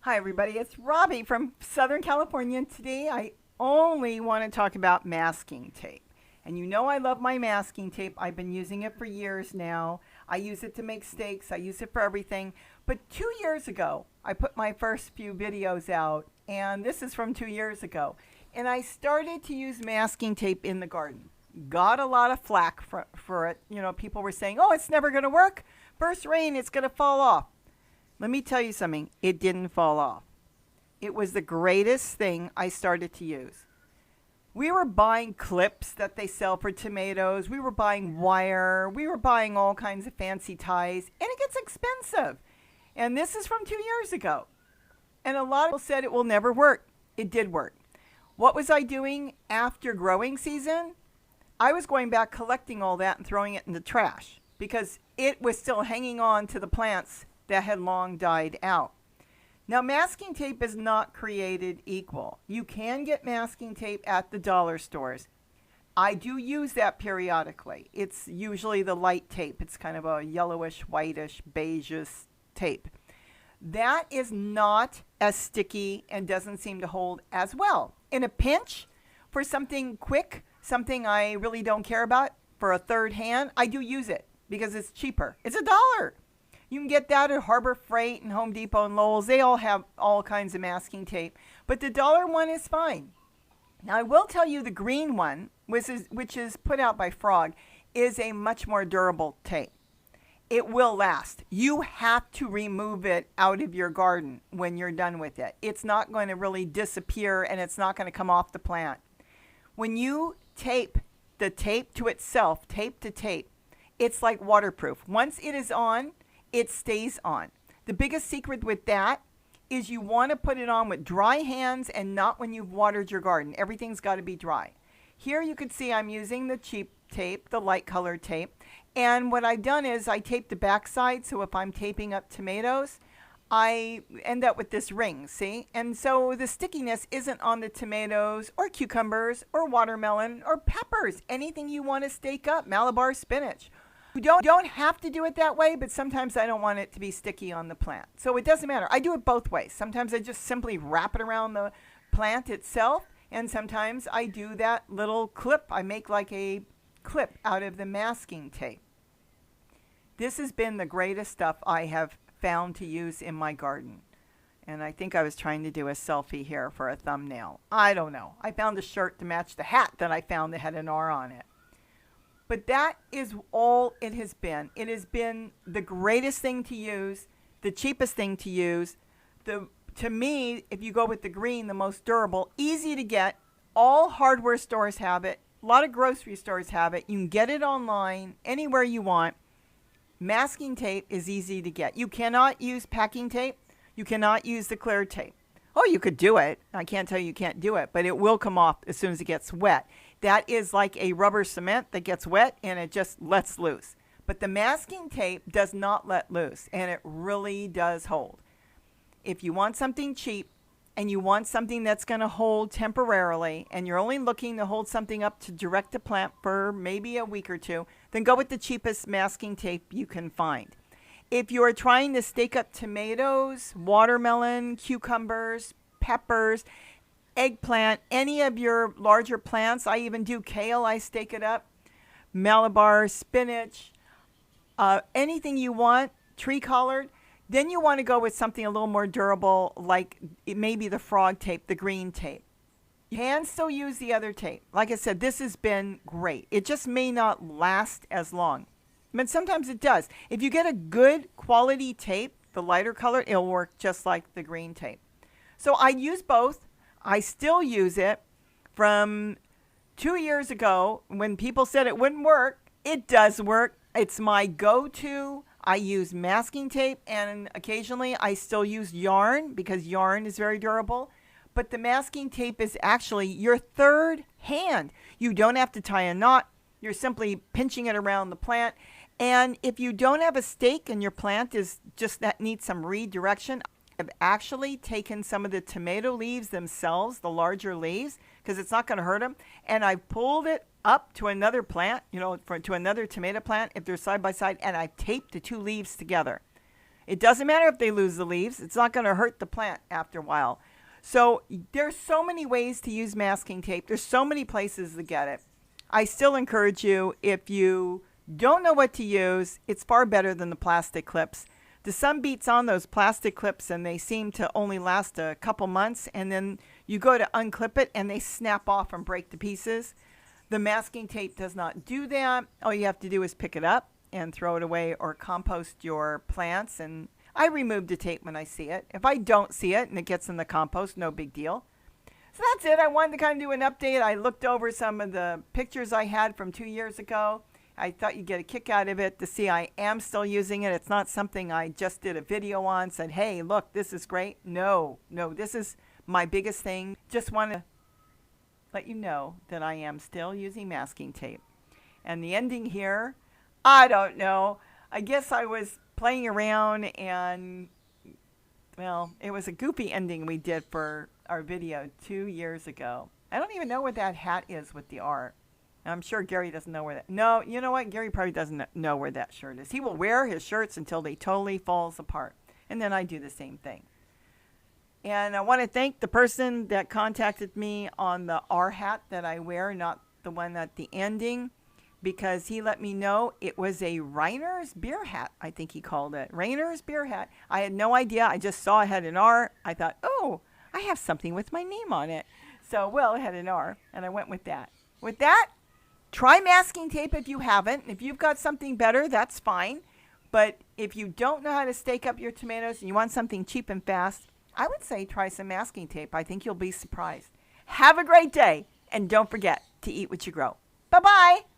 Hi, everybody. It's Robbie from Southern California, and today I only want to talk about masking tape. And you know I love my masking tape. I've been using it for years now. I use it to make steaks, I use it for everything. But 2 years ago, I put my first few videos out, and this is from 2 years ago. And I started to use masking tape in the garden. Got a lot of flack for it. You know, people were saying, oh, it's never going to work. First rain, it's going to fall off. Let me tell you something. It didn't fall off. It was the greatest thing I started to use. We were buying clips that they sell for tomatoes. We were buying wire. We were buying all kinds of fancy ties. And it gets expensive. And this is from 2 years ago. And a lot of people said it will never work. It did work. What was I doing after growing season? I was going back collecting all that and throwing it in the trash because it was still hanging on to the plants that had long died out. Now, masking tape is not created equal. You can get masking tape at the dollar stores. I do use that periodically. It's usually the light tape. It's kind of a yellowish, whitish, beigeish tape. That is not as sticky and doesn't seem to hold as well. In a pinch, for something quick, something I really don't care about, for a third hand, I do use it because it's cheaper. It's $1. You can get that at Harbor Freight and Home Depot and Lowe's. They all have all kinds of masking tape. But the dollar one is fine. Now, I will tell you the green one, which is put out by Frog, is a much more durable tape. It will last. You have to remove it out of your garden when you're done with it. It's not going to really disappear, and it's not going to come off the plant. When you tape the tape to itself, tape to tape, it's like waterproof. Once it is on, it stays on. The biggest secret with that is you want to put it on with dry hands and not when you've watered your garden. Everything's got to be dry. Here you can see I'm using the cheap tape, the light colored tape. And what I've done is I taped the backside, so if I'm taping up tomatoes, I end up with this ring, see? And so the stickiness isn't on the tomatoes or cucumbers or watermelon or peppers, anything you want to stake up, Malabar spinach. You don't have to do it that way, but sometimes I don't want it to be sticky on the plant. So it doesn't matter. I do it both ways. Sometimes I just simply wrap it around the plant itself, and sometimes I do that little clip. I make like a clip out of the masking tape. This has been the greatest stuff I have found to use in my garden. And I think I was trying to do a selfie here for a thumbnail. I don't know. I found a shirt to match the hat that I found that had an R on it. But that is all it has been. It has been the greatest thing to use, the cheapest thing to use. To me, if you go with the green, the most durable, easy to get. All hardware stores have it. A lot of grocery stores have it. You can get it online anywhere you want. Masking tape is easy to get. You cannot use packing tape. You cannot use the clear tape. Oh, you could do it. I can't tell you can't do it, but it will come off as soon as it gets wet. That is like a rubber cement that gets wet and it just lets loose. But the masking tape does not let loose, and it really does hold. If you want something cheap and you want something that's going to hold temporarily, and you're only looking to hold something up to direct a plant for maybe a week or two, then go with the cheapest masking tape you can find. If you are trying to stake up tomatoes, watermelon, cucumbers, peppers, eggplant, any of your larger plants, I even do kale, I stake it up, Malabar, spinach, anything you want, tree collared, then you want to go with something a little more durable, like maybe the Frog tape, the green tape. You can still use the other tape. Like I said, this has been great. It just may not last as long. But sometimes it does. If you get a good quality tape, the lighter color, it'll work just like the green tape. So I use both. I still use it. From 2 years ago, when people said it wouldn't work, it does work. It's my go-to. I use masking tape, and occasionally I still use yarn because yarn is very durable. But the masking tape is actually your third hand. You don't have to tie a knot. You're simply pinching it around the plant. And if you don't have a stake and your plant is just that needs some redirection, I've actually taken some of the tomato leaves themselves, the larger leaves, because it's not going to hurt them, and I've pulled it up to another plant, to another tomato plant if they're side by side, and I've taped the two leaves together. It doesn't matter if they lose the leaves. It's not going to hurt the plant after a while. So there's so many ways to use masking tape. There's so many places to get it. I still encourage you, if you don't know what to use, it's far better than the plastic clips. The sun beats on those plastic clips and they seem to only last a couple months, and then you go to unclip it and they snap off and break to pieces. The masking tape does not do that. All you have to do is pick it up and throw it away or compost your plants. And I remove the tape when I see it. If I don't see it and it gets in the compost, no big deal. So that's it. I wanted to kind of do an update. I looked over some of the pictures I had from 2 years ago. I thought you'd get a kick out of it to see I am still using it. It's not something I just did a video on, said, hey, look, this is great. No, this is my biggest thing. Just want to let you know that I am still using masking tape. And the ending here, I don't know. I guess I was playing around and, well, it was a goofy ending we did for our video 2 years ago. I don't even know where that hat is with the R. I'm sure Gary doesn't know where that. No, you know what? Gary probably doesn't know where that shirt is. He will wear his shirts until they totally falls apart. And then I do the same thing. And I want to thank the person that contacted me on the R hat that I wear, not the one at the ending, because he let me know it was a Reiner's beer hat, I think he called it. Reiner's beer hat. I had no idea. I just saw it had an R. I thought, oh, I have something with my name on it. So, well, it had an R, and I went with that. With that, try masking tape if you haven't. If you've got something better, that's fine. But if you don't know how to stake up your tomatoes and you want something cheap and fast, I would say try some masking tape. I think you'll be surprised. Have a great day, and don't forget to eat what you grow. Bye-bye.